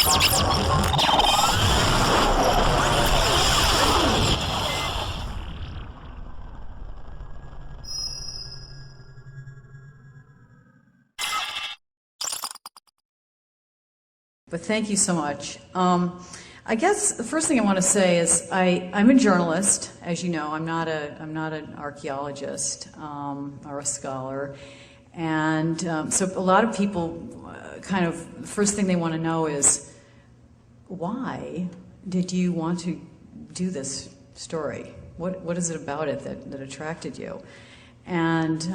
But thank you so much. I guess the first thing I want to say is I'm a journalist, as you know. I'm not an archaeologist or a scholar, and so a lot of people kind of the first thing they want to know is why did you want to do this story? What is it about it that attracted you? And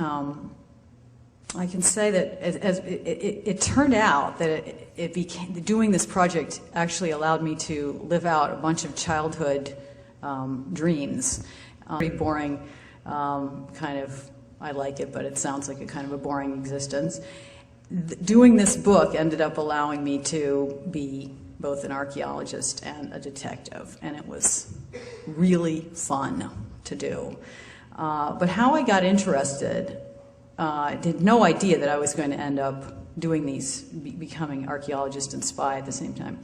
I can say that it turned out that doing this project actually allowed me to live out a bunch of childhood dreams. Pretty boring, kind of, I like it, but it sounds like a kind of a boring existence. Doing this book ended up allowing me to be both an archaeologist and a detective, and it was really fun to do. But how I got interested, I had no idea that I was going to end up doing these, becoming archaeologist and spy at the same time.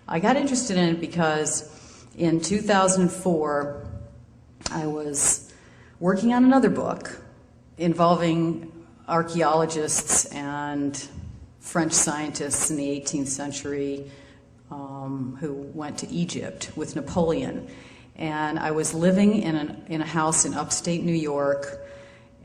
I got interested in it because in 2004, I was working on another book involving archaeologists and French scientists in the 18th century who went to Egypt with Napoleon. And I was living in a house in upstate New York,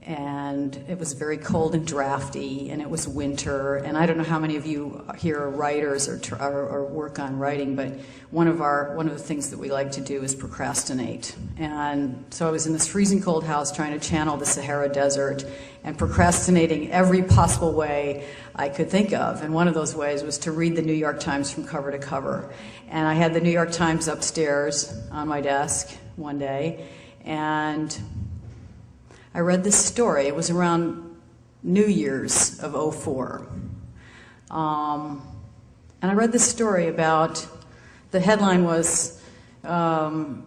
and it was very cold and drafty, and it was winter, and I don't know how many of you here are writers or work on writing, but one of the things that we like to do is procrastinate. And so I was in this freezing cold house trying to channel the Sahara Desert and procrastinating every possible way I could think of. And one of those ways was to read the New York Times from cover to cover. And I had the New York Times upstairs on my desk one day, and I read this story. It was around New Year's of '04. And I read this story about, the headline was Fraud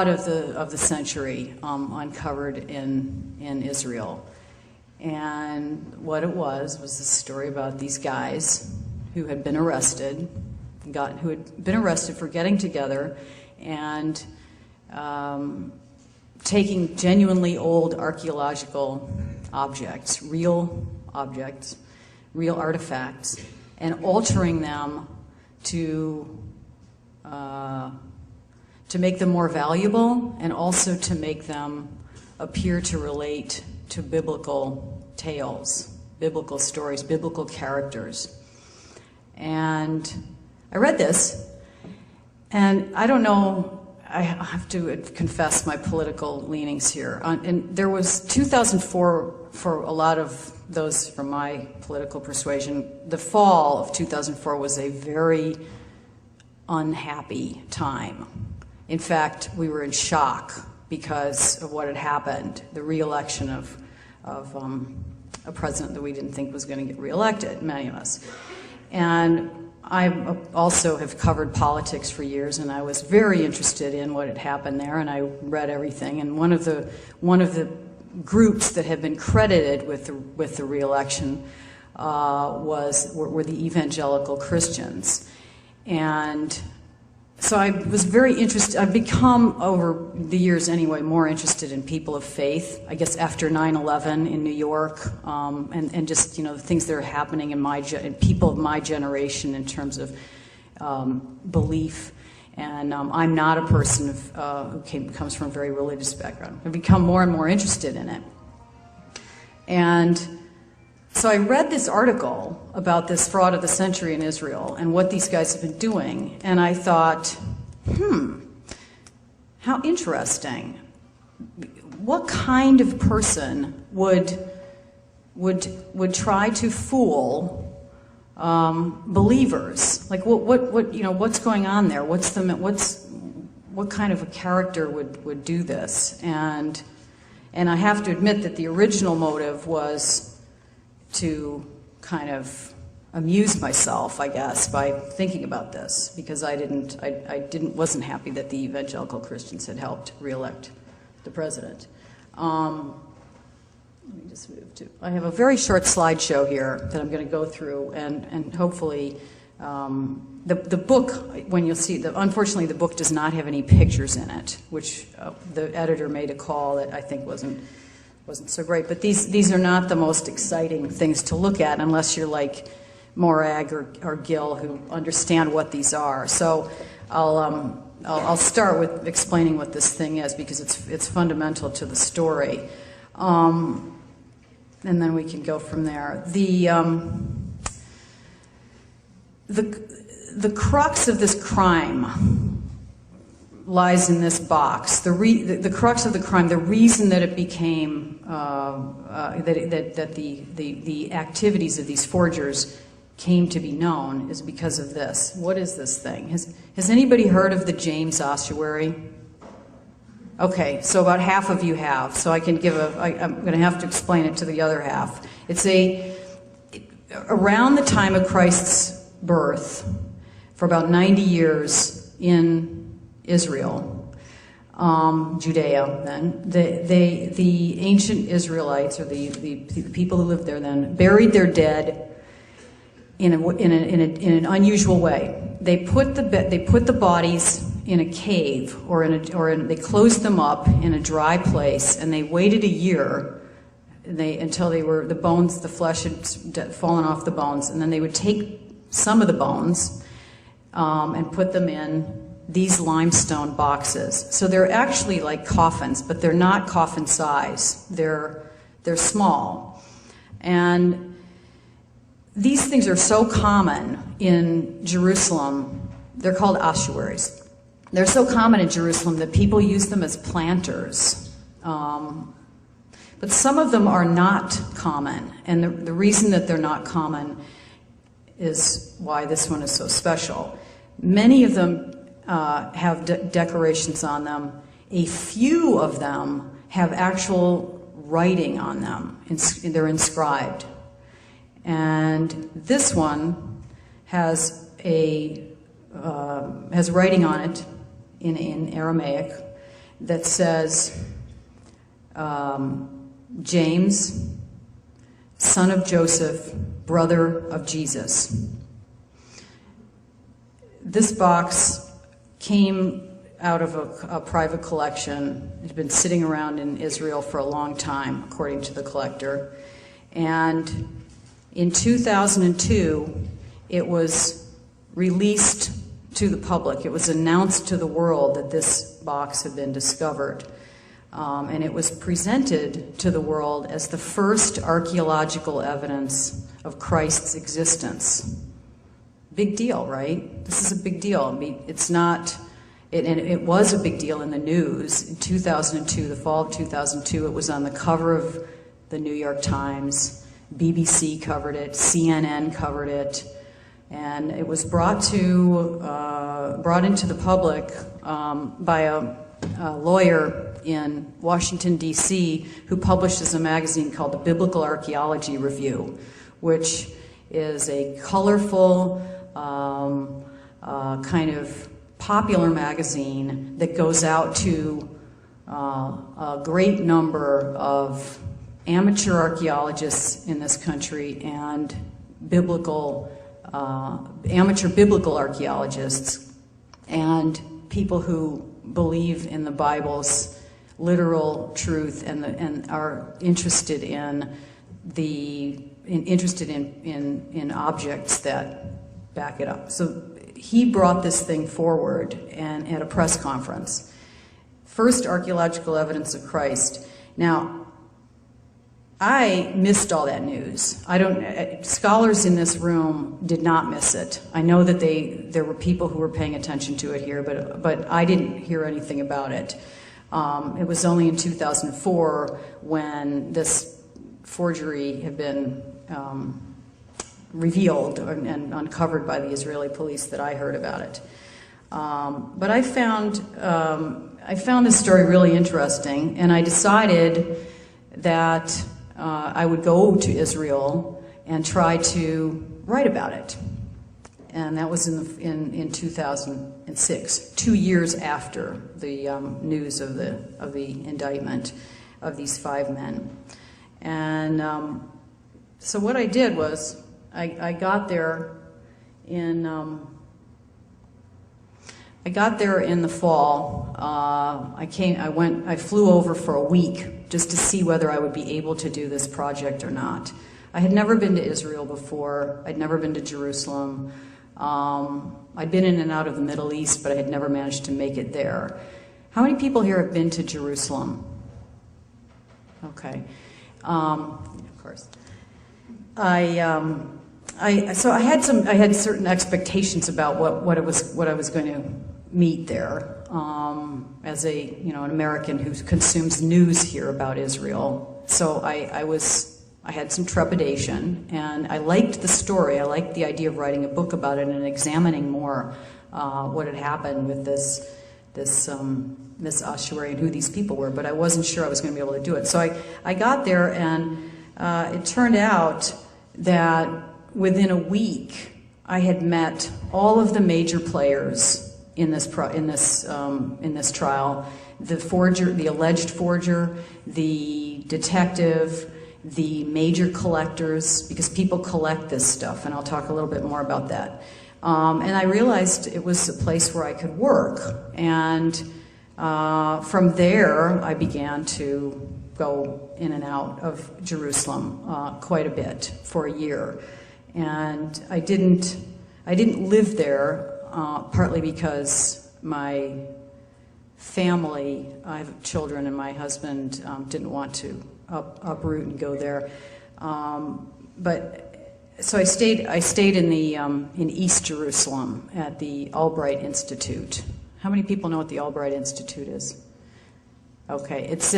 of the Century, uncovered in Israel. And what it was a story about these guys who had been arrested, for getting together and taking genuinely old archaeological objects, real artifacts, and altering them to make them more valuable, and also to make them appear to relate to biblical tales, biblical stories, biblical characters. And I read this, and I don't know, I have to confess my political leanings here. And there was 2004, for a lot of those from my political persuasion, the fall of 2004 was a very unhappy time. In fact, we were in shock because of what had happened, the re-election of a president that we didn't think was going to get re-elected, many of us. And I also have covered politics for years, and I was very interested in what had happened there, and I read everything. And one of the groups that had been credited with the re-election were the evangelical Christians. And so I was very interested. I've become, over the years anyway, more interested in people of faith, I guess after 9/11 in New York, and just, you know, the things that are happening in people of my generation in terms of belief. And I'm not a person who comes from a very religious background. I've become more and more interested in it. And so I read this article about this fraud of the century in Israel and what these guys have been doing, and I thought, how interesting. What kind of person would try to fool believers? Like what you know, what's going on there? What kind of a character would do this? And I have to admit that the original motive was to kind of amuse myself, I guess, by thinking about this, because I wasn't happy that the evangelical Christians had helped re-elect the president. Let me just move to, I have a very short slideshow here that I'm going to go through, and hopefully The book, when you'll see, unfortunately the book does not have any pictures in it, which the editor made a call that I think wasn't so great. But these are not the most exciting things to look at unless you're like Morag or Gill, who understand what these are. So I'll start with explaining what this thing is, because it's fundamental to the story, and then we can go from there. The crux of this crime lies in this box. The crux of the crime, the reason that it became that the activities of these forgers came to be known is because of this. What is this thing? Has anybody heard of the James Ossuary? Okay, so about half of you have. So I can I'm going to have to explain it to the other half. It's around the time of Christ's birth, for about 90 years in Israel, Judea then, the ancient Israelites, or the people who lived there then, buried their dead in an unusual way. They put the bodies in a cave, they closed them up in a dry place, and they waited a year until the bones, the flesh had fallen off the bones, and then they would take some of the bones and put them in these limestone boxes. So they're actually like coffins, but they're not coffin size. They're small. And these things are so common in Jerusalem. They're called ossuaries. They're so common in Jerusalem that people use them as planters. But some of them are not common. And the reason that they're not common is why this one is so special. Many of them have decorations on them. A few of them have actual writing on them. They're inscribed. And this one has writing on it in Aramaic that says, James, son of Joseph, brother of Jesus. This box came out of a private collection. It had been sitting around in Israel for a long time, according to the collector. And in 2002, it was released to the public. It was announced to the world that this box had been discovered. And it was presented to the world as the first archaeological evidence of Christ's existence. Big deal, right? This is a big deal. I mean, it was a big deal in the news. In 2002, the fall of 2002, it was on the cover of the New York Times. BBC covered it, CNN covered it, and it was brought into the public by a lawyer in Washington, D.C., who publishes a magazine called the Biblical Archaeology Review, which is a colorful, kind of popular magazine that goes out to a great number of amateur archaeologists in this country and amateur biblical archaeologists and people who believe in the Bible's literal truth and are interested in objects that back it up. So he brought this thing forward and at a press conference. First archaeological evidence of Christ. Now, I missed all that news. Scholars in this room did not miss it. I know that there were people who were paying attention to it here, but I didn't hear anything about it. It was only in 2004 when this forgery had been revealed and uncovered by the Israeli police that I heard about it. But I found this story really interesting, and I decided that I would go to Israel and try to write about it. And that was in 2006, 2 years after the news of the indictment of these 5 men. And so what I did was I got there I got there in the fall. I flew over for a week just to see whether I would be able to do this project or not. I had never been to Israel before. I'd never been to Jerusalem. I'd been in and out of the Middle East, but I had never managed to make it there. How many people here have been to Jerusalem? Okay. Of course. So I had certain expectations about what I was going to meet there as an American who consumes news here about Israel. So I had some trepidation, and I liked the story. I liked the idea of writing a book about it and examining more what had happened with this ossuary and who these people were, but I wasn't sure I was going to be able to do it. So I got there, and it turned out that within a week I had met all of the major players in this trial: the forger, the alleged forger, the detective, the major collectors, because people collect this stuff, and I'll talk a little bit more about that. And I realized it was a place where I could work, and from there I began to go in and out of Jerusalem quite a bit for a year. And I didn't live there, partly because my family, I have children, and my husband didn't want to uproot and go there. So I stayed in East Jerusalem at the Albright Institute. How many people know what the Albright Institute is? Okay, it's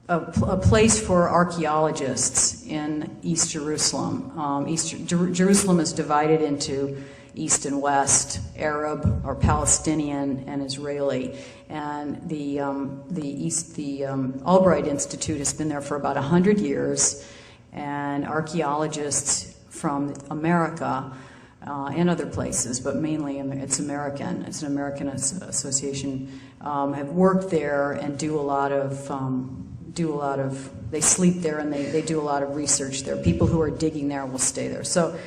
a place for archaeologists in East Jerusalem. Jerusalem is divided into East and West, Arab or Palestinian and Israeli, and the Albright Institute has been there for about 100 years, and archaeologists from America and other places, but mainly it's American. It's an American association. Have worked there and do a lot of. They sleep there, and they do a lot of research there. People who are digging there will stay there. So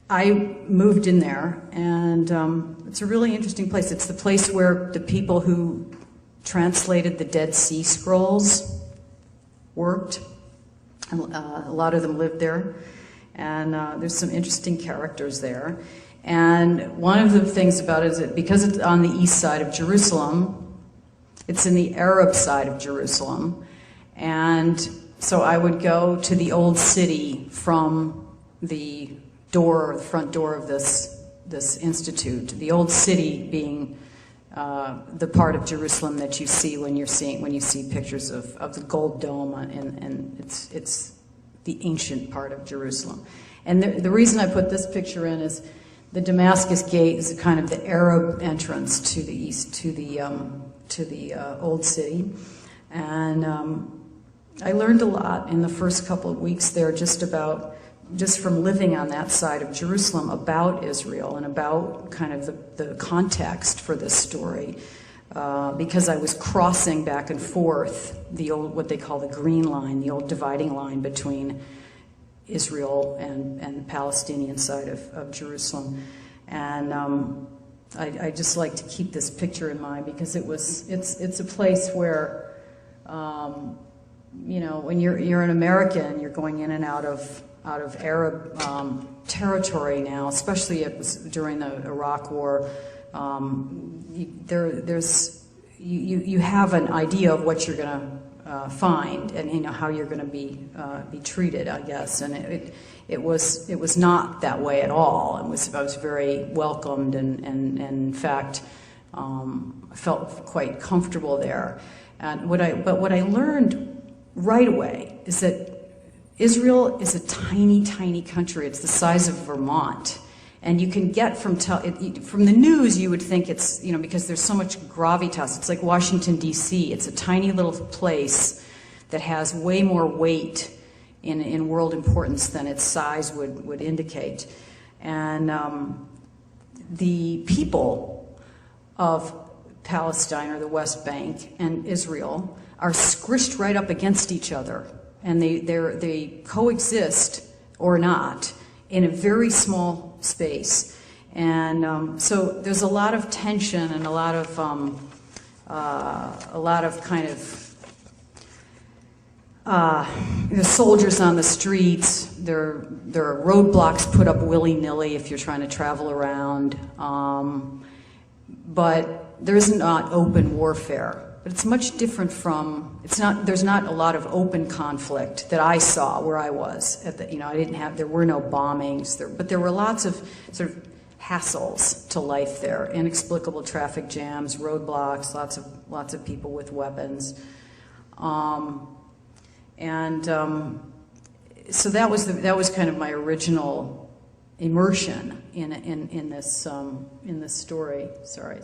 I moved in there, and it's a really interesting place. It's the place where the people who translated the Dead Sea Scrolls worked. A lot of them lived there, and there's some interesting characters there. And one of the things about it is that because it's on the east side of Jerusalem, it's in the Arab side of Jerusalem, and so I would go to the old city from the front door of this institute. The old city being the part of Jerusalem that you see when you see pictures of the gold dome, and it's the ancient part of Jerusalem. And the reason I put this picture in is the Damascus Gate is kind of the Arab entrance to the east, to the old city, and I learned a lot in the first couple of weeks there, just from living on that side of Jerusalem, about Israel and about kind of the context for this story, because I was crossing back and forth the old, what they call the green line, the old dividing line between Israel and the Palestinian side of Jerusalem, and I just like to keep this picture in mind because it's a place where when you're an American, you're going in and out of Arab territory now, especially it was during the Iraq War. You have an idea of what you're going to find, and how you're going to be treated, I guess. And it was not that way at all. I was very welcomed, and in fact, I felt quite comfortable there. And what I learned right away is that Israel is a tiny, tiny country. It's the size of Vermont. And you can get from the news, you would think it's, because there's so much gravitas. It's like Washington, D.C. It's a tiny little place that has way more weight in world importance than its size would indicate. And the people of Palestine, or the West Bank, and Israel are squished right up against each other. And they coexist or not in a very small space. And so there's a lot of tension and a lot of kind of the soldiers on the streets. There are roadblocks put up willy-nilly if you're trying to travel around, but there's not open warfare. But it's much different from, there's not a lot of open conflict that I saw where I was. There were no bombings, but there were lots of sort of hassles to life there, inexplicable traffic jams, roadblocks, lots of people with weapons. So that was kind of my original immersion in this story. Sorry.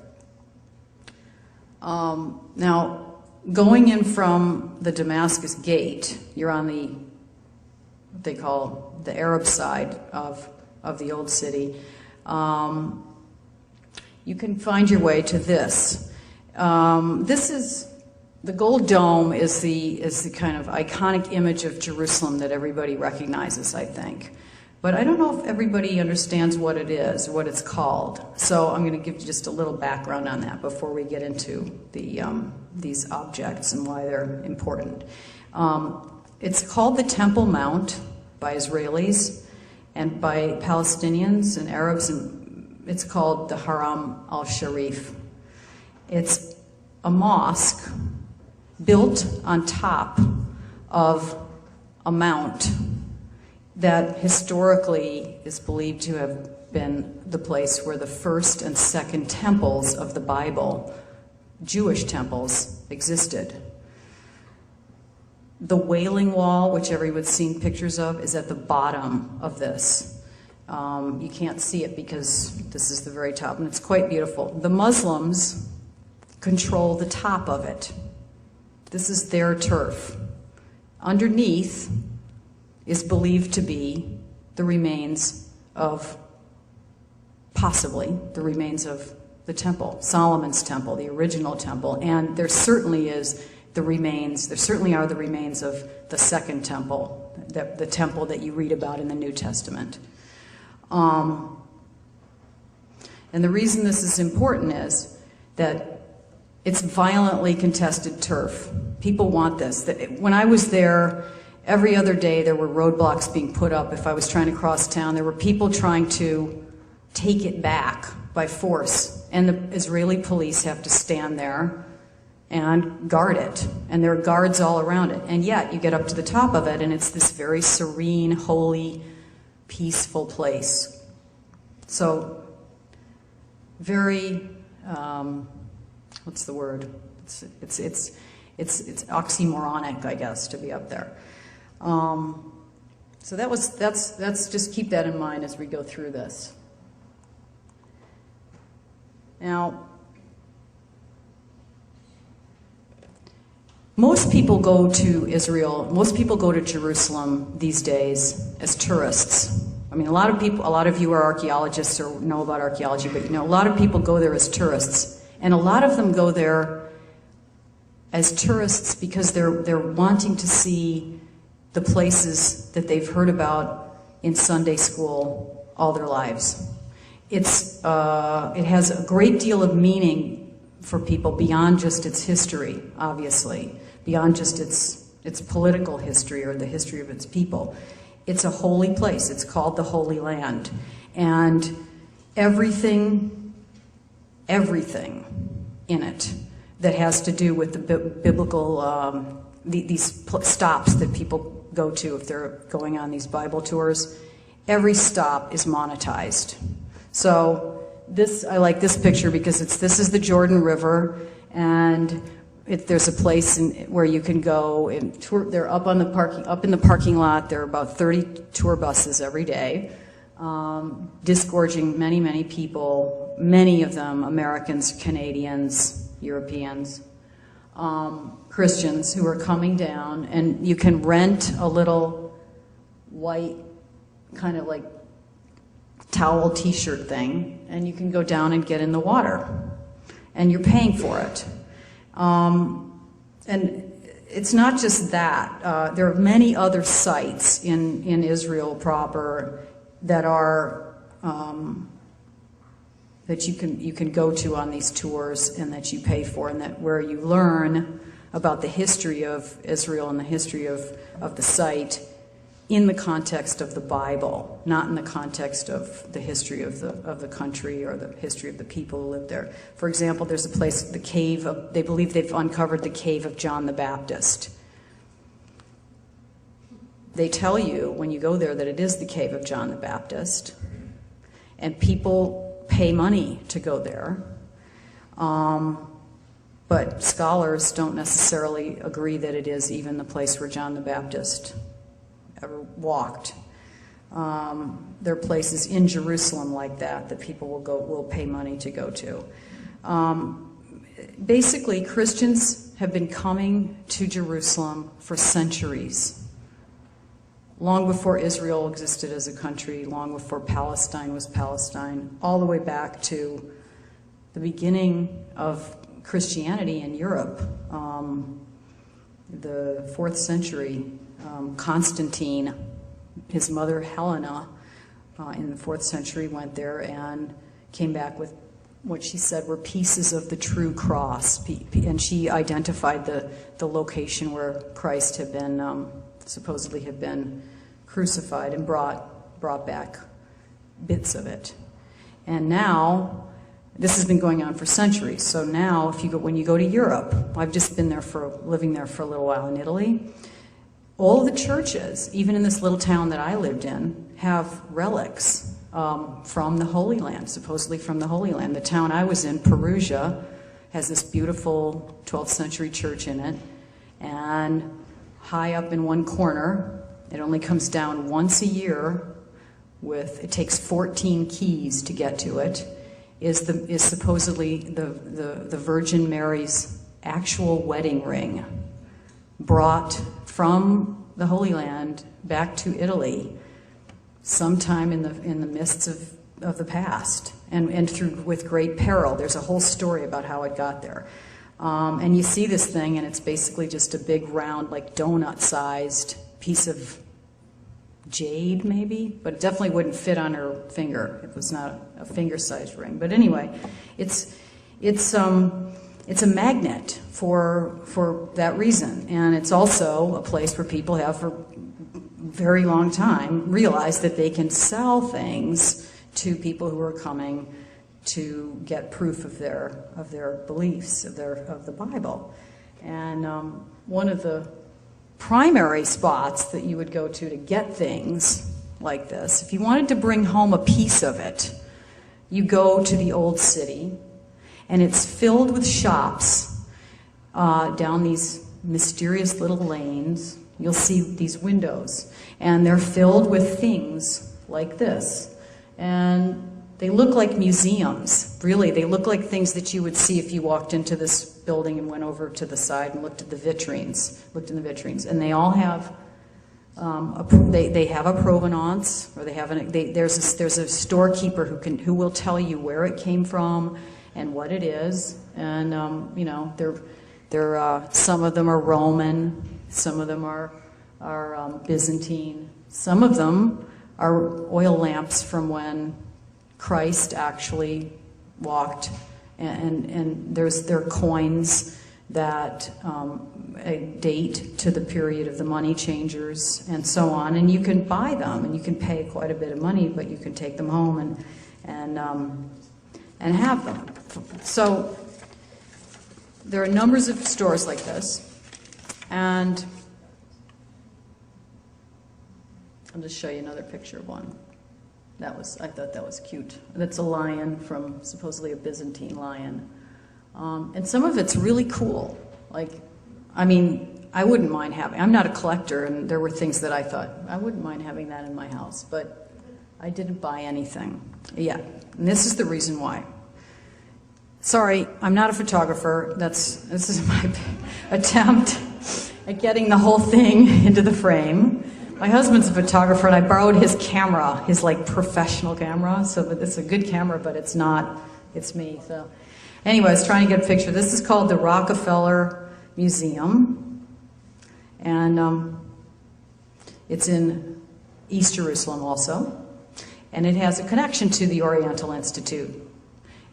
Now, going in from the Damascus Gate, you're on what they call the Arab side of the old city. You can find your way to this. The gold dome is the kind of iconic image of Jerusalem that everybody recognizes, I think. But I don't know if everybody understands what it is, what it's called. So I'm going to give you just a little background on that before we get into these objects and why they're important. It's called the Temple Mount by Israelis, and by Palestinians and Arabs, and it's called the Haram al-Sharif. It's a mosque built on top of a mount that historically is believed to have been the place where the first and second temples of the Bible, Jewish temples, existed. The Wailing Wall, which everyone's seen pictures of, is at the bottom of this. You can't see it because this is the very top, and it's quite beautiful. The Muslims control the top of it. This is their turf. Underneath is believed to be the remains of, possibly, the remains of the temple, Solomon's temple, the original temple, and there certainly are the remains of the second temple, the temple that you read about in the New Testament. And the reason this is important is that it's violently contested turf. People want this. When I was there, every other day there were roadblocks being put up. If I was trying to cross town, there were people trying to take it back by force. And the Israeli police have to stand there and guard it. And there are guards all around it. And yet, you get up to the top of it, and it's this very serene, holy, peaceful place. So, very, what's the word? It's oxymoronic, I guess, to be up there. So that's just keep that in mind as we go through this. Now, most people go to Israel, most people go to Jerusalem these days as tourists. I mean, a lot of you are archaeologists or know about archaeology, but a lot of people go there as tourists. And a lot of them go there as tourists because they're wanting to see the places that they've heard about in Sunday school all their lives. It has a great deal of meaning for people beyond just its history, obviously, beyond just its political history or the history of its people. It's a holy place. It's called the Holy Land. And everything in it that has to do with the biblical, these stops that people go to if they're going on these Bible tours, every stop is monetized. So I like this picture because this is the Jordan River, and there's a place where you can go and tour. They're up in the parking lot. There are about 30 tour buses every day, disgorging many people. Many of them Americans, Canadians, Europeans, Christians who are coming down, and you can rent a little white kind of like towel t-shirt thing, and you can go down and get in the water, and you're paying for it. And it's not just that. There are many other sites in Israel proper that are that you can go to on these tours and that you pay for, and that where you learn about the history of Israel and the history of the site in the context of the Bible, not in the context of the history of the country or the history of the people who live there. For example, there's a place, the cave of, they believe they've uncovered the cave of John the Baptist. They tell you when you go there that it is the cave of John the Baptist, and people pay money to go there. But scholars don't necessarily agree that it is even the place where John the Baptist ever walked. There are places in Jerusalem like that people will pay money to go to. Basically, Christians have been coming to Jerusalem for centuries. Long before Israel existed as a country, long before Palestine was Palestine, all the way back to the beginning of Christianity in Europe, the 4th century. Constantine, his mother Helena, in the 4th century went there and came back with what she said were pieces of the true cross, and she identified the location where Christ had been supposedly had been crucified, and brought back bits of it. And now this has been going on for centuries. So now, when you go to Europe, I've just been there living there for a little while in Italy. All the churches, even in this little town that I lived in, have relics from the Holy Land, supposedly from the Holy Land. The town I was in, Perugia, has this beautiful 12th century church in it, and high up in one corner, it only comes down once a year. It takes 14 keys to get to it. Is supposedly the Virgin Mary's actual wedding ring, brought from the Holy Land back to Italy sometime in the mists of the past, and with great peril. There's a whole story about how it got there. And you see this thing, and it's basically just a big round, like donut-sized piece of jade, maybe, but it definitely wouldn't fit on her finger. It was not a finger-sized ring. But anyway, it's a magnet for that reason, and it's also a place where people have for a very long time realized that they can sell things to people who are coming to get proof of their beliefs, of the Bible. And one of the primary spots that you would go to get things like this, if you wanted to bring home a piece of it, you go to the Old City, and it's filled with shops down these mysterious little lanes. You'll see these windows, and they're filled with things like this. And they look like museums, really. They look like things that you would see if you walked into this building and went over to the side and looked in the vitrines. And they all have they have a provenance, or there's a storekeeper who will tell you where it came from and what it is. And some of them are Roman, some of them are Byzantine, some of them are oil lamps from when Christ actually walked, and there are coins that date to the period of the money changers and so on, and you can buy them, and you can pay quite a bit of money, but you can take them home and have them. So there are numbers of stores like this, and I'll just show you another picture of one. I thought that was cute. That's a lion from supposedly a Byzantine lion. And some of it's really cool. I wouldn't mind I'm not a collector, and there were things that I thought, I wouldn't mind having that in my house, but I didn't buy anything yet. And this is the reason why. Sorry, I'm not a photographer. This is my attempt at getting the whole thing into the frame. My husband's a photographer, and I borrowed his camera, his professional camera. So it's a good camera, but it's not. It's me. So, anyway, I was trying to get a picture. This is called the Rockefeller Museum, And it's in East Jerusalem also, and it has a connection to the Oriental Institute.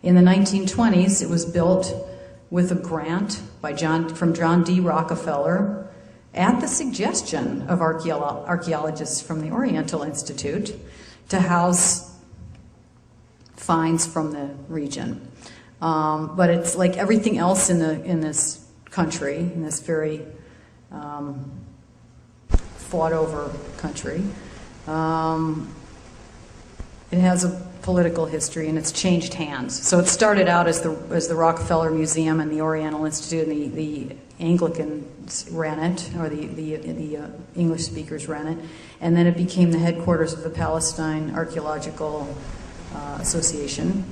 In the 1920s, it was built with a grant from John D. Rockefeller at the suggestion of archaeologists from the Oriental Institute to house finds from the region. But it's like everything else in this country, in this very fought-over country. It has a political history, and it's changed hands. So it started out as the Rockefeller Museum and the Oriental Institute, and the Anglicans ran it, or the English speakers ran it, and then it became the headquarters of the Palestine Archaeological Association.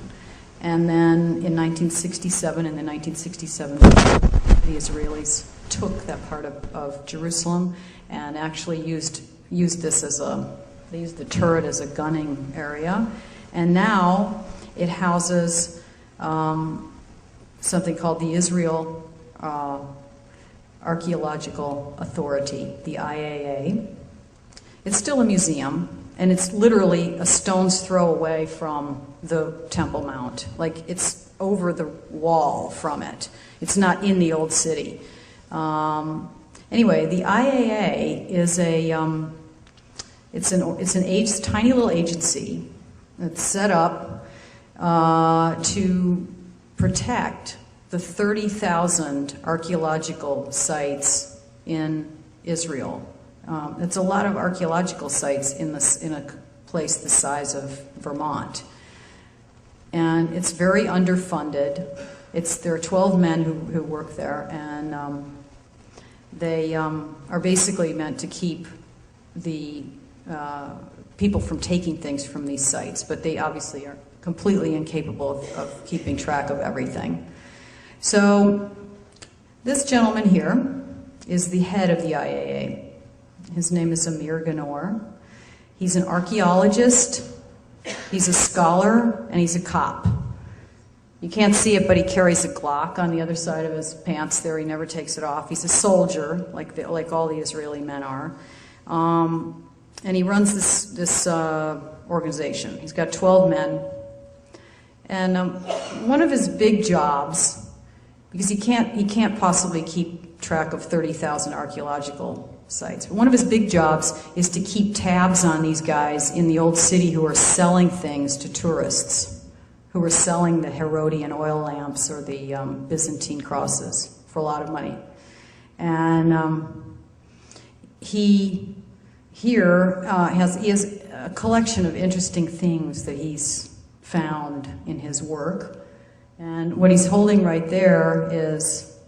And then in 1967, the Israelis took that part of Jerusalem and actually used this they used the turret as a gunning area. And now it houses something called the Israel Archaeological Authority, the IAA. It's still a museum, and it's literally a stone's throw away from the Temple Mount. Like, it's over the wall from it. It's not in the old city. Anyway, the IAA is it's an tiny little agency that's set up to protect the 30,000 archaeological sites in Israel. It's a lot of archaeological sites in a place the size of Vermont. And it's very underfunded. There are 12 men who work there, and they are basically meant to keep the people from taking things from these sites, but they obviously are completely incapable of keeping track of everything. So this gentleman here is the head of the IAA. His name is Amir Ganor. He's an archaeologist, he's a scholar, and he's a cop. You can't see it, but he carries a Glock on the other side of his pants there. He never takes it off. He's a soldier, like all the Israeli men are. And he runs this organization. He's got 12 men. And one of his big jobs, because he can't possibly keep track of 30,000 archaeological sites, but one of his big jobs is to keep tabs on these guys in the old city who are selling things to tourists, who are selling the Herodian oil lamps or the Byzantine crosses for a lot of money. And he has a collection of interesting things that he's found in his work. And what he's holding right there is,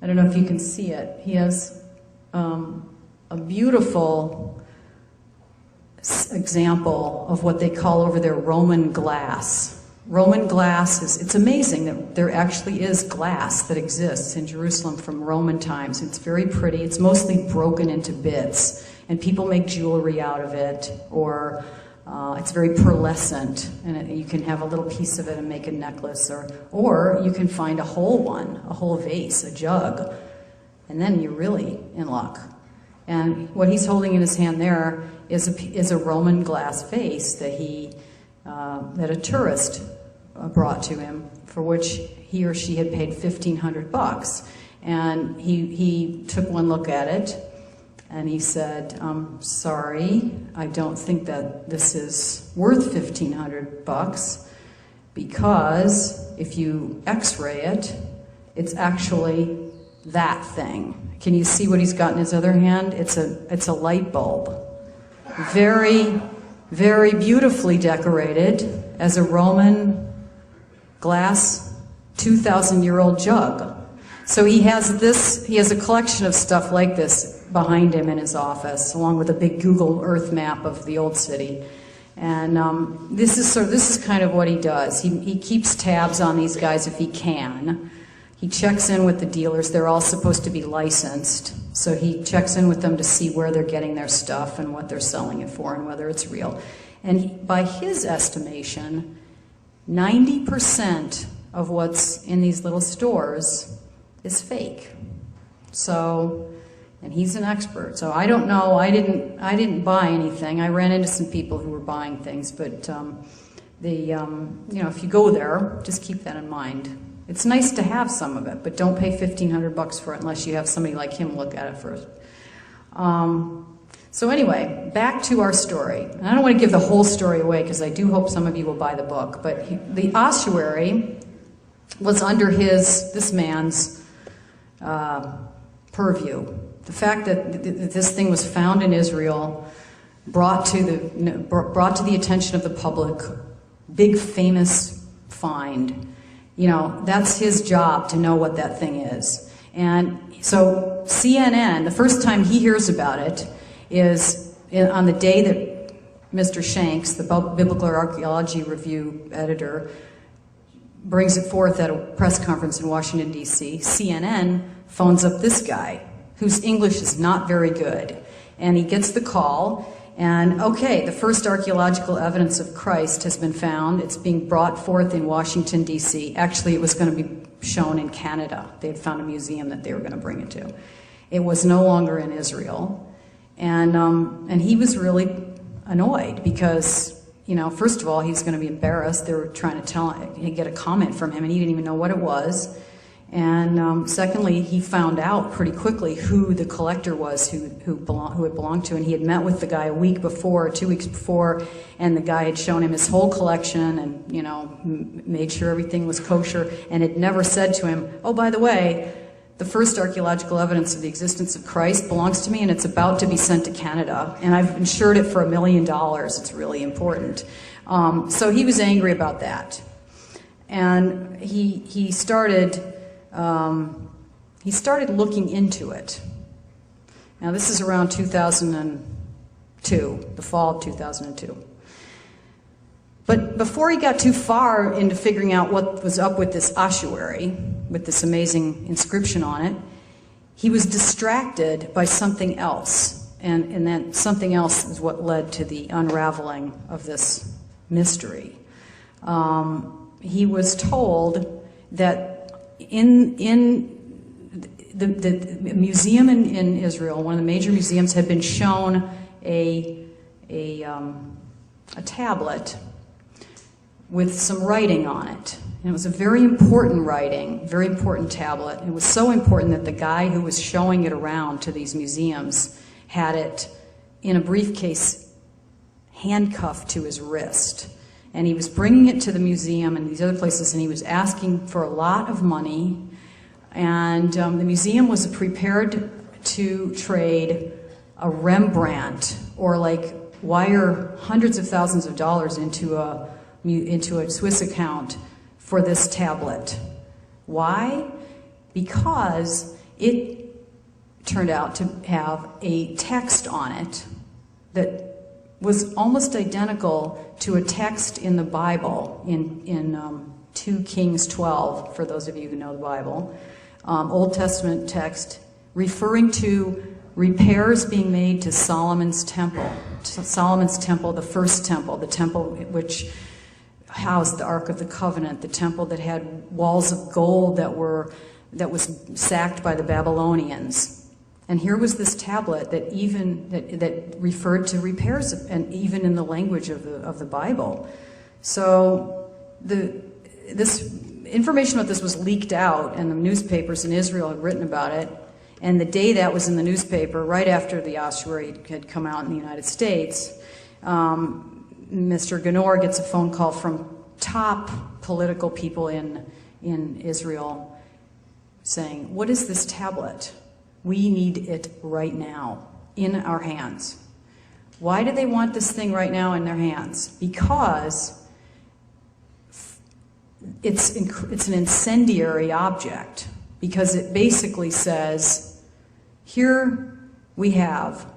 I don't know if you can see it, he has a beautiful example of what they call over there Roman glass. Roman glass it's amazing that there actually is glass that exists in Jerusalem from Roman times. It's very pretty. It's mostly broken into bits, and people make jewelry out of it, or it's very pearlescent, and you can have a little piece of it and make a necklace, or you can find a whole vase, a jug, and then you're really in luck. And what he's holding in his hand there is a Roman glass vase that that a tourist brought to him, for which he or she had paid $1,500. And he took one look at it, and he said, sorry, I don't think that this is worth $1,500, because if you x-ray it, it's actually that thing. Can you see what he's got in his other hand? It's a light bulb. Very, very beautifully decorated as a Roman glass 2,000-year-old jug. So he has a collection of stuff like this behind him in his office, along with a big Google Earth map of the old city. And this is kind of what he does. He keeps tabs on these guys if he can. He checks in with the dealers. They're all supposed to be licensed. So he checks in with them to see where they're getting their stuff and what they're selling it for and whether it's real. And by his estimation, 90% of what's in these little stores is fake. So And he's an expert. So I don't know. I didn't buy anything. I ran into some people who were buying things, but if you go there, just keep that in mind. It's nice to have some of it, but don't pay $1,500 for it unless you have somebody like him look at it first. So anyway, back to our story. And I don't want to give the whole story away because I do hope some of you will buy the book. But the ossuary was under this man's purview. The fact that this thing was found in Israel, brought to the attention of the public, big famous find. That's his job to know what that thing is. And so CNN, the first time he hears about it is on the day that Mr. Shanks, the Biblical Archaeology Review editor, brings it forth at a press conference in Washington, D.C. CNN phones up this guy, whose English is not very good. And he gets the call, and okay, the first archaeological evidence of Christ has been found. It's being brought forth in Washington, D.C. Actually, it was going to be shown in Canada. They had found a museum that they were going to bring it to. It was no longer in Israel. And he was really annoyed because, first of all, he was going to be embarrassed. They were trying to get a comment from him, and he didn't even know what it was. And secondly, he found out pretty quickly who the collector was who it belonged to, and he had met with the guy a week before, 2 weeks before, and the guy had shown him his whole collection and, made sure everything was kosher, and had never said to him, oh, by the way, the first archaeological evidence of the existence of Christ belongs to me, and it's about to be sent to Canada, and I've insured it for $1 million. It's really important. So he was angry about that, and he started looking into it. Now this is around 2002, the fall of 2002. But before he got too far into figuring out what was up with this ossuary, with this amazing inscription on it, he was distracted by something else. And then something else is what led to the unraveling of this mystery. He was told that in the museum in Israel, one of the major museums, had been shown a tablet with some writing on it. And it was a very important writing, very important tablet. It was so important that the guy who was showing it around to these museums had it in a briefcase handcuffed to his wrist. And he was bringing it to the museum and these other places, and he was asking for a lot of money. And the museum was prepared to trade a Rembrandt or wire hundreds of thousands of dollars into a Swiss account for this tablet. Why? Because it turned out to have a text on it that was almost identical to a text in the Bible in 2 Kings 12, for those of you who know the Bible, Old Testament text referring to repairs being made to Solomon's temple. Solomon's temple, the first temple, the temple which housed the Ark of the Covenant, the temple that had walls of gold that was sacked by the Babylonians. And here was this tablet that referred to repairs, and even in the language of the Bible. So this information about this was leaked out, and the newspapers in Israel had written about it. And the day that was in the newspaper, right after the ossuary had come out in the United States, Mr. Ganor gets a phone call from top political people in Israel saying, "What is this tablet? We need it right now in our hands." Why do they want this thing right now in their hands? Because it's an incendiary object, because it basically says, here we have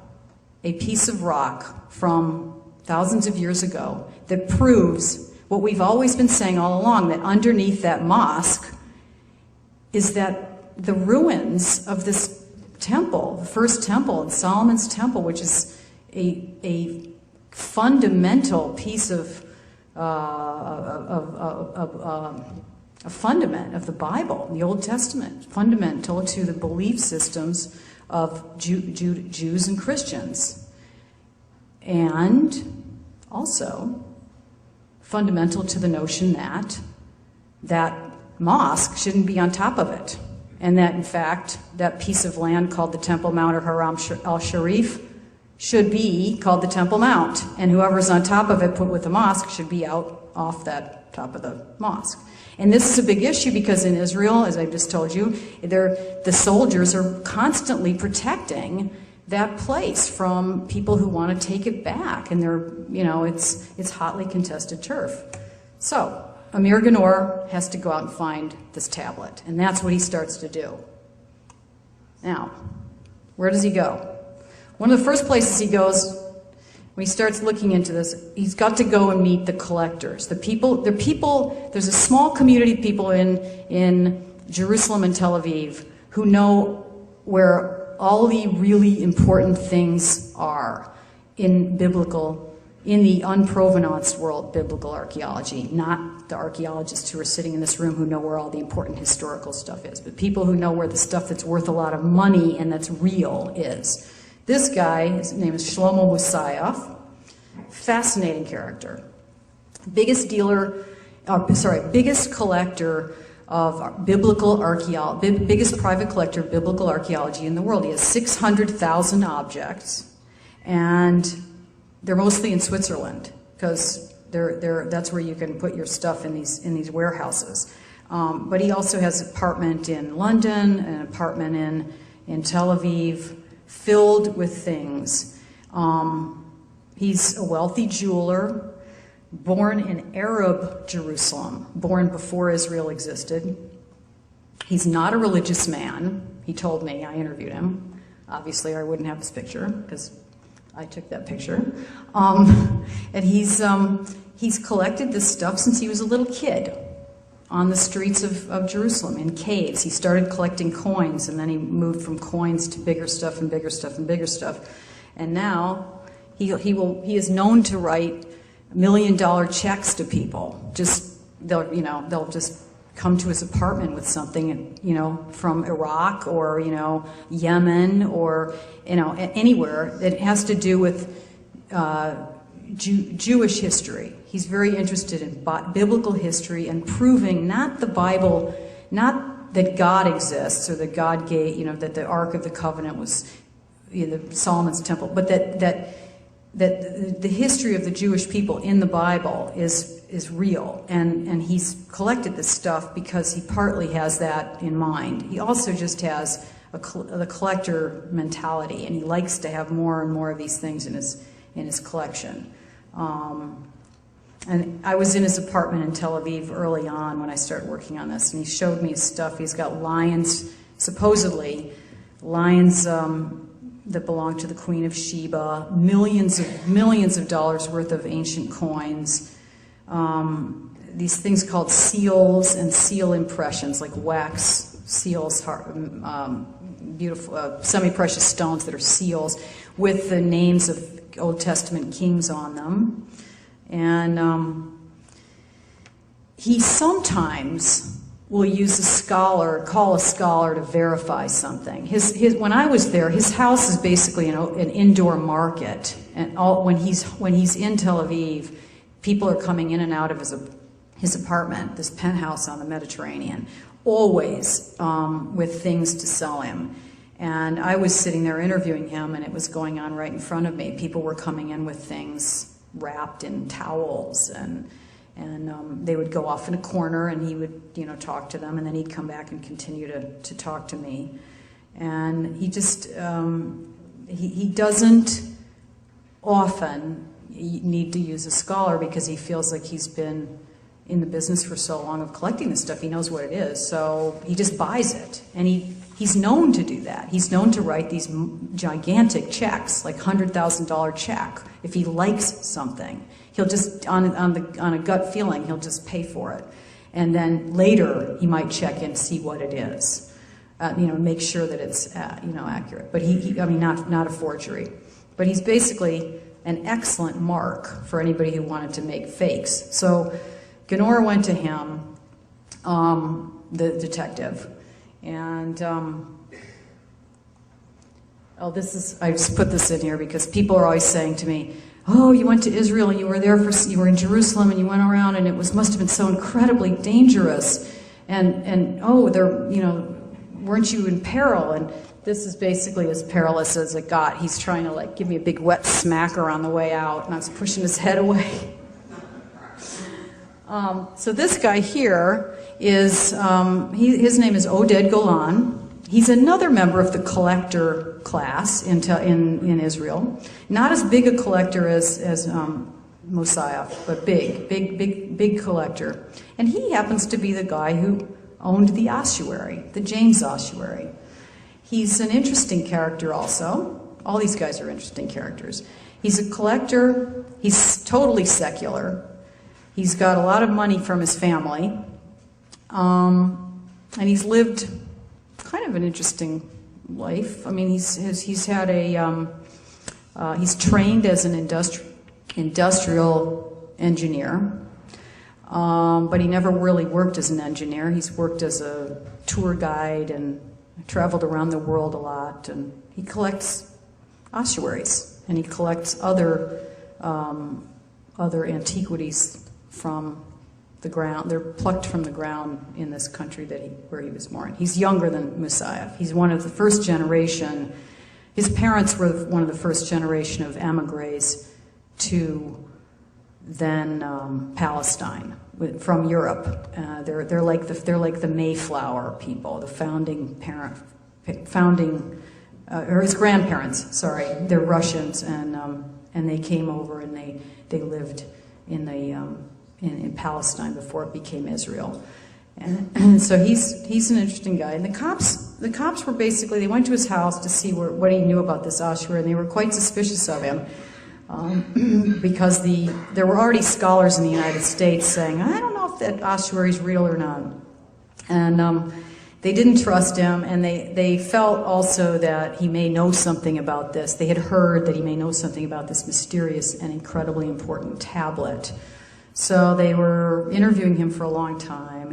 a piece of rock from thousands of years ago that proves what we've always been saying all along, that underneath that mosque is that the ruins of this temple, the first temple, and Solomon's temple, which is a fundamental piece of a fundament of the Bible, the Old Testament, fundamental to the belief systems of Jews and Christians. And also fundamental to the notion that that mosque shouldn't be on top of it. And that, in fact, that piece of land called the Temple Mount or Haram al-Sharif should be called the Temple Mount. And whoever's on top of it, put with the mosque, should be out off that top of the mosque. And this is a big issue because in Israel, as I just told you, the soldiers are constantly protecting that place from people who want to take it back. And it's hotly contested turf. So Amir Ganor has to go out and find this tablet, and that's what he starts to do. Now, where does he go? One of the first places he goes, when he starts looking into this, he's got to go and meet the collectors. There's a small community of people in Jerusalem and Tel Aviv who know where all the really important things are in the unprovenanced world, biblical archaeology, not the archaeologists who are sitting in this room who know where all the important historical stuff is, but people who know where the stuff that's worth a lot of money and that's real is. This guy, his name is Shlomo Musayef, fascinating character. Biggest collector of biblical archaeology, biggest private collector of biblical archaeology in the world. He has 600,000 objects, and they're mostly in Switzerland because that's where you can put your stuff in these warehouses. But he also has an apartment in London, an apartment in Tel Aviv, filled with things. He's a wealthy jeweler, born in Arab Jerusalem, born before Israel existed. He's not a religious man, he told me. I interviewed him. Obviously, I wouldn't have this picture because I took that picture. And he's collected this stuff since he was a little kid on the streets of Jerusalem, in caves. He started collecting coins, and then he moved from coins to bigger stuff and bigger stuff and bigger stuff. And now he is known to write $1 million checks to people. They'll just come to his apartment with something, from Iraq or, Yemen or, anywhere that has to do with Jewish history. He's very interested in biblical history and proving not the Bible, not that God exists or that God gave, that the Ark of the Covenant was Solomon's temple, but that the history of the Jewish people in the Bible is real, and he's collected this stuff because he partly has that in mind. He also just has the collector mentality, and he likes to have more and more of these things in his collection. And I was in his apartment in Tel Aviv early on when I started working on this, and he showed me his stuff. He's got lions, supposedly lions that belong to the Queen of Sheba, millions of dollars worth of ancient coins, these things called seals and seal impressions, like wax seals, beautiful semi-precious stones that are seals with the names of Old Testament kings on them. And he sometimes will call a scholar to verify something. When I was there, his house is basically an indoor market, and when he's in Tel Aviv, people are coming in and out of his apartment, this penthouse on the Mediterranean, always with things to sell him. And I was sitting there interviewing him, and it was going on right in front of me. People were coming in with things wrapped in towels, and they would go off in a corner, and he would, talk to them, and then he'd come back and continue to talk to me. And he just, he doesn't often need to use a scholar because he feels like he's been in the business for so long of collecting this stuff. He knows what it is, so he just buys it. And he's known to do that. He's known to write these gigantic checks, like $100,000 check. If he likes something, he'll just, on a gut feeling, he'll just pay for it. And then later, he might check in to see what it is, make sure that it's, accurate. But not a forgery. But he's basically an excellent mark for anybody who wanted to make fakes. So Ganor went to him, the detective, and Oh, I just put this in here because people are always saying to me, oh, you went to Israel and you were in Jerusalem and you went around and must have been so incredibly dangerous. And oh, weren't you in peril? And this is basically as perilous as it got. He's trying to like give me a big wet smacker on the way out, and I was pushing his head away. So this guy here is, his name is Oded Golan. He's another member of the collector class in Israel. Not as big a collector as Mosiah, but big collector. And he happens to be the guy who owned the ossuary, the James Ossuary. He's an interesting character also. All these guys are interesting characters. He's a collector. He's totally secular. He's got a lot of money from his family. And he's lived kind of an interesting life. I mean, he's trained as an industrial engineer, but he never really worked as an engineer. He's worked as a tour guide and traveled around the world a lot. And he collects ossuaries, and he collects other antiquities from the ground. They're plucked from the ground in this country where he was born. He's younger than Mosiah. He's one of the first generation. His parents were one of the first generation of emigres to then Palestine from Europe. They're like the Mayflower people, the or his grandparents. Sorry, they're Russians, and they came over and they lived in Palestine before it became Israel. And so he's an interesting guy. And the cops were basically, they went to his house to see what he knew about this ossuary, and they were quite suspicious of him because there were already scholars in the United States saying, I don't know if that ossuary is real or not. And they didn't trust him, and they felt also that he may know something about this. They had heard that he may know something about this mysterious and incredibly important tablet. So they were interviewing him for a long time,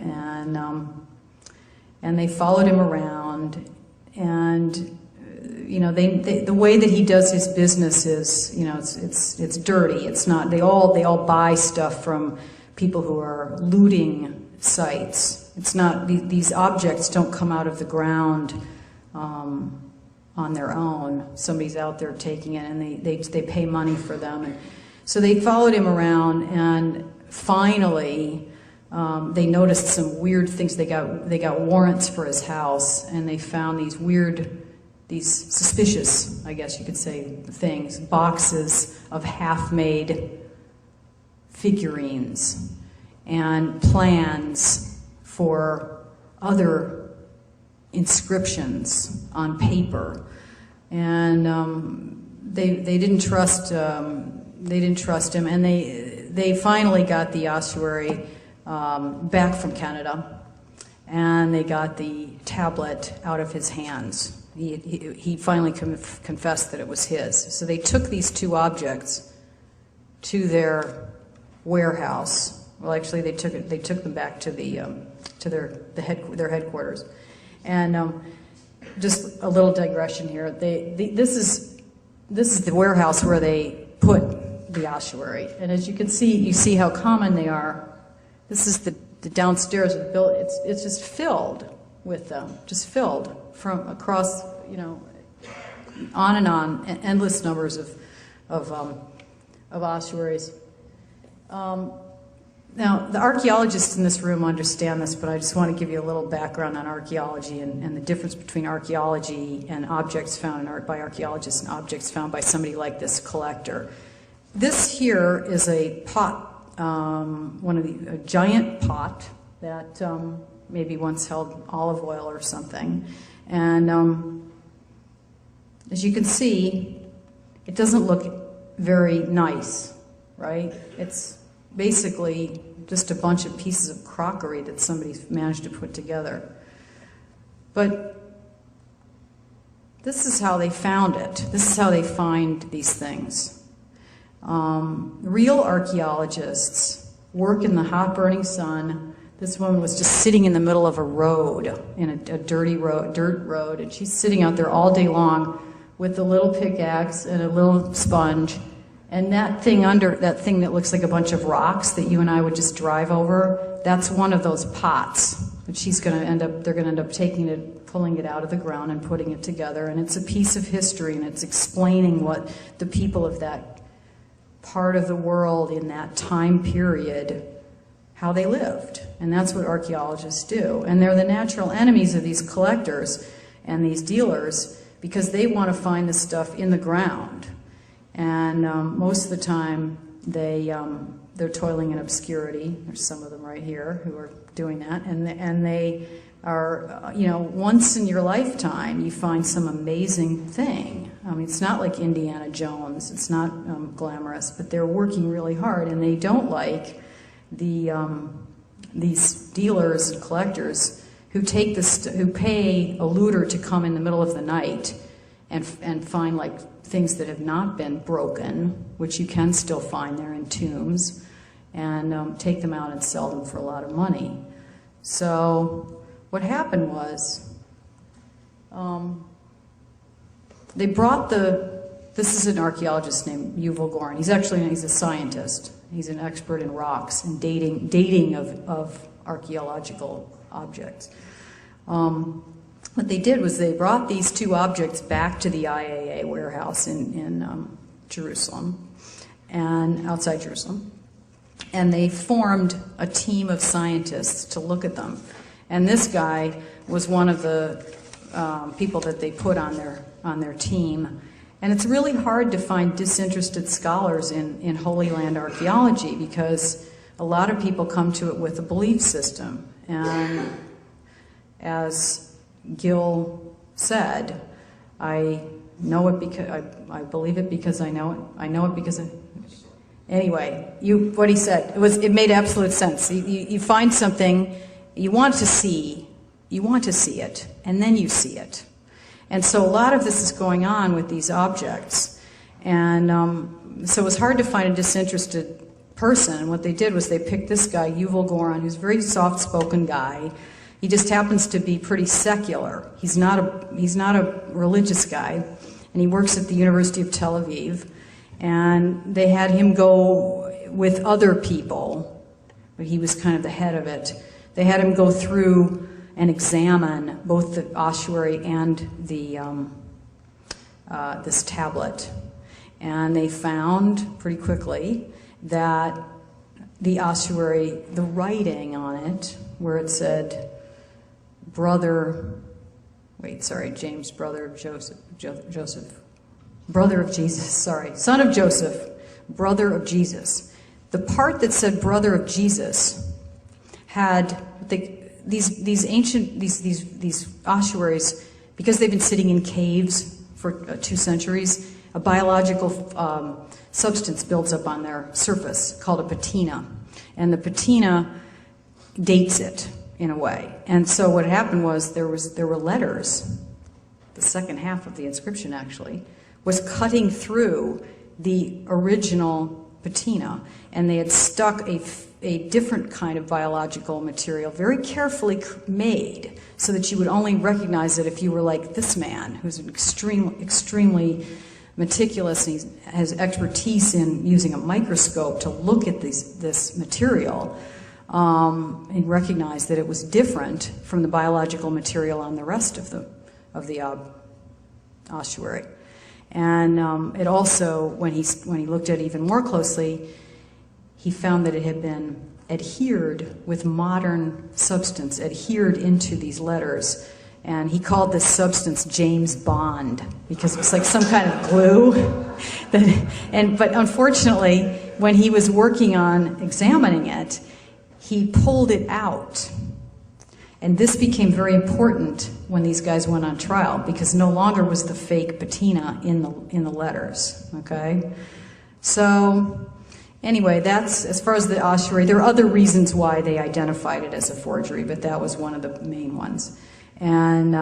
and they followed him around. And the way that he does his business is, it's dirty. It's not. They all buy stuff from people who are looting sites. It's not. These objects don't come out of the ground on their own. Somebody's out there taking it, and they pay money for them. And so they followed him around, and finally, they noticed some weird things. They got warrants for his house, and they found these suspicious, I guess you could say, things, boxes of half-made figurines and plans for other inscriptions on paper, and they didn't trust. They didn't trust him, and they finally got the ossuary back from Canada, and they got the tablet out of his hands. He finally confessed that it was his. So they took these two objects to their warehouse. Well, actually, they took them back to their headquarters. And just a little digression here. This is the warehouse where they put the ossuary, and as you can see, you see how common they are. This is the downstairs of the building. It's just filled with them, just filled from across, on and on, endless numbers of ossuaries. Now, the archaeologists in this room understand this, but I just want to give you a little background on archaeology and the difference between archaeology and objects found by archaeologists and objects found by somebody like this collector. This here is a pot, a giant pot that maybe once held olive oil or something. And as you can see, it doesn't look very nice, right? It's basically just a bunch of pieces of crockery that somebody's managed to put together. But this is how they found it. This is how they find these things. Real archaeologists work in the hot burning sun. This woman was just sitting in the middle of a road, in a dirty road, dirt road, and she's sitting out there all day long with a little pickaxe and a little sponge, and that thing that looks like a bunch of rocks that you and I would just drive over, that's one of those pots that they're gonna end up taking it, pulling it out of the ground and putting it together, and it's a piece of history, and it's explaining what the people of that part of the world in that time period, how they lived. And that's what archaeologists do. And they're the natural enemies of these collectors and these dealers, because they want to find this stuff in the ground. And most of the time, they're toiling in obscurity. There's some of them right here who are doing that. And they are, once in your lifetime, you find some amazing thing. I mean, it's not like Indiana Jones. It's not glamorous, but they're working really hard, and they don't like these dealers and collectors who pay a looter to come in the middle of the night and find like things that have not been broken, which you can still find there in tombs, and take them out and sell them for a lot of money. So what happened was they brought this is an archaeologist named Yuval Goran. He's a scientist. He's an expert in rocks and dating of archaeological objects. What they did was they brought these two objects back to the IAA warehouse in Jerusalem, and outside Jerusalem, and they formed a team of scientists to look at them. And this guy was one of the people that they put on their team. And it's really hard to find disinterested scholars in Holy Land archaeology, because a lot of people come to it with a belief system. And as Gil said, I know it because I believe it because I know it. I know it because anyway, what he said, it made absolute sense. You find something you want to see it, and then you see it. And so a lot of this is going on with these objects. And so it was hard to find a disinterested person. And what they did was they picked this guy, Yuval Goran, who's a very soft-spoken guy. He just happens to be pretty secular. He's not a religious guy. And he works at the University of Tel Aviv. And they had him go with other people, but he was kind of the head of it. They had him go through and examine both the ossuary and this tablet. And they found pretty quickly that the ossuary, the writing on it, where it said, James, brother of Joseph, brother of Jesus, son of Joseph, brother of Jesus. The part that said brother of Jesus had these ossuaries, because they've been sitting in caves for 2 centuries, a biological substance builds up on their surface called a patina. And the patina dates it in a way. And so what happened was there were letters. The second half of the inscription actually was cutting through the original patina, and they had stuck a different kind of biological material, very carefully made, so that you would only recognize it if you were like this man, who's extremely meticulous, and he has expertise in using a microscope to look at this material, and recognize that it was different from the biological material on the rest of the ossuary. And it also, when he looked at it even more closely, he found that it had been adhered with modern substance, adhered into these letters. And he called this substance James Bond, because it was like some kind of glue. But unfortunately, when he was working on examining it, he pulled it out. And this became very important when these guys went on trial, because no longer was the fake patina in the letters, okay? So anyway, that's, as far as the ossuary, there are other reasons why they identified it as a forgery, but that was one of the main ones. And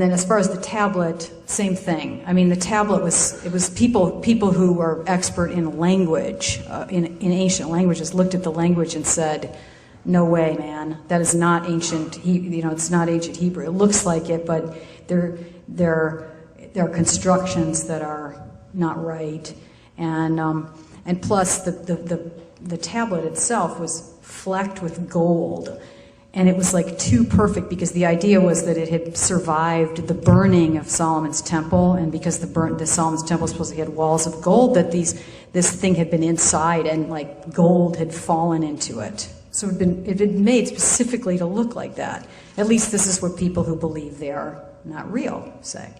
then as far as the tablet, same thing. I mean, the tablet was people who were expert in language, in ancient languages, looked at the language and said, no way, man, that is not ancient, it's not ancient Hebrew. It looks like it, but they're there are constructions that are not right, and plus the tablet itself was flecked with gold. And it was like too perfect, because the idea was that it had survived the burning of Solomon's temple, and because the Solomon's temple supposedly had walls of gold, that this thing had been inside and like gold had fallen into it. So it had been made specifically to look like that. At least this is what people who believe they are not real say.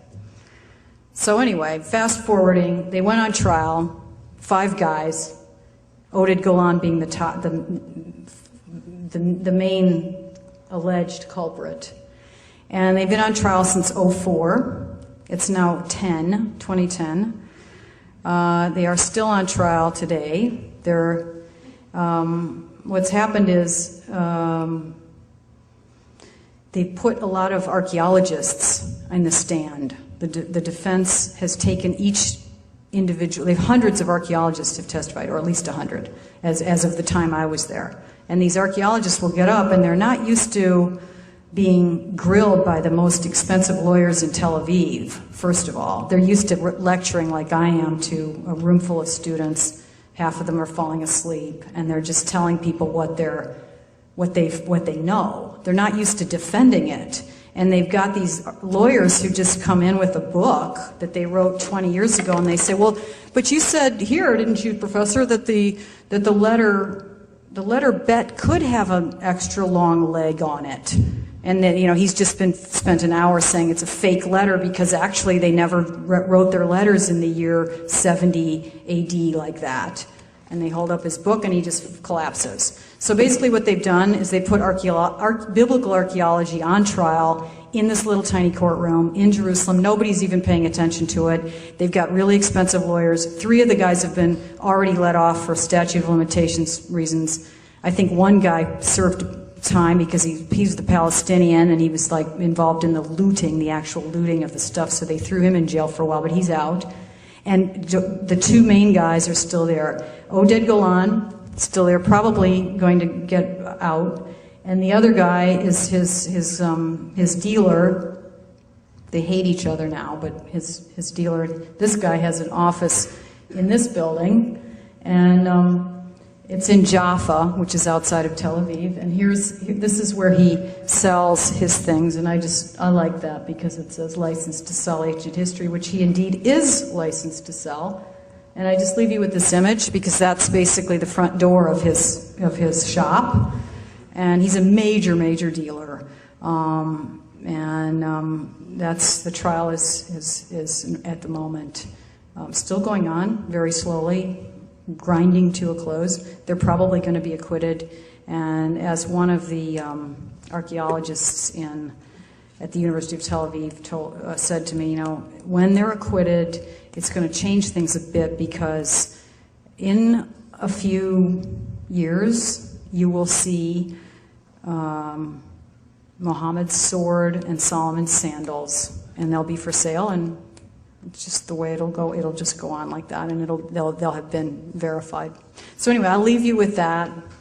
So anyway, fast forwarding, they went on trial, 5 guys, Oded Golan being the main alleged culprit. And they've been on trial since 2004. It's now 2010. They are still on trial today. What's happened is they put a lot of archaeologists in the stand. The defense has taken each individual. They have hundreds of archaeologists have testified, or at least 100, as of the time I was there. And these archaeologists will get up, and they're not used to being grilled by the most expensive lawyers in Tel Aviv, first of all. They're used to lecturing like I am to a room full of students. Half of them are falling asleep, and they're just telling people what they know. They're not used to defending it. And they've got these lawyers who just come in with a book that they wrote 20 years ago, and they say, well, but you said here, didn't you, Professor, that the letter bet could have an extra long leg on it. And then, he's just spent an hour saying it's a fake letter, because actually they never wrote their letters in the year 70 AD like that. And they hold up his book, and he just collapses. So basically what they've done is they put biblical archaeology on trial in this little tiny courtroom in Jerusalem. Nobody's even paying attention to it. They've got really expensive lawyers. 3 of the guys have been already let off for statute of limitations reasons. I think one guy served time because he's the Palestinian, and he was like involved in the actual looting of the stuff, so they threw him in jail for a while, but he's out. And the 2 main guys are still there. Oded Golan, still there, probably going to get out. And the other guy is his dealer. They hate each other now, but his dealer, this guy has an office in this building, and it's in Jaffa, which is outside of Tel Aviv. And this is where he sells his things, and I like that because it says licensed to sell ancient history, which he indeed is licensed to sell. And I just leave you with this image because that's basically the front door of his shop. And he's a major, major dealer. That's the trial is at the moment still going on very slowly, grinding to a close. They're probably going to be acquitted. And as one of the archaeologists at the University of Tel Aviv said to me, when they're acquitted, it's going to change things a bit, because in a few years you will see Muhammad's sword and Solomon's sandals, and they'll be for sale, and it's just the way it'll go. It'll just go on like that, and they'll have been verified. So anyway, I'll leave you with that.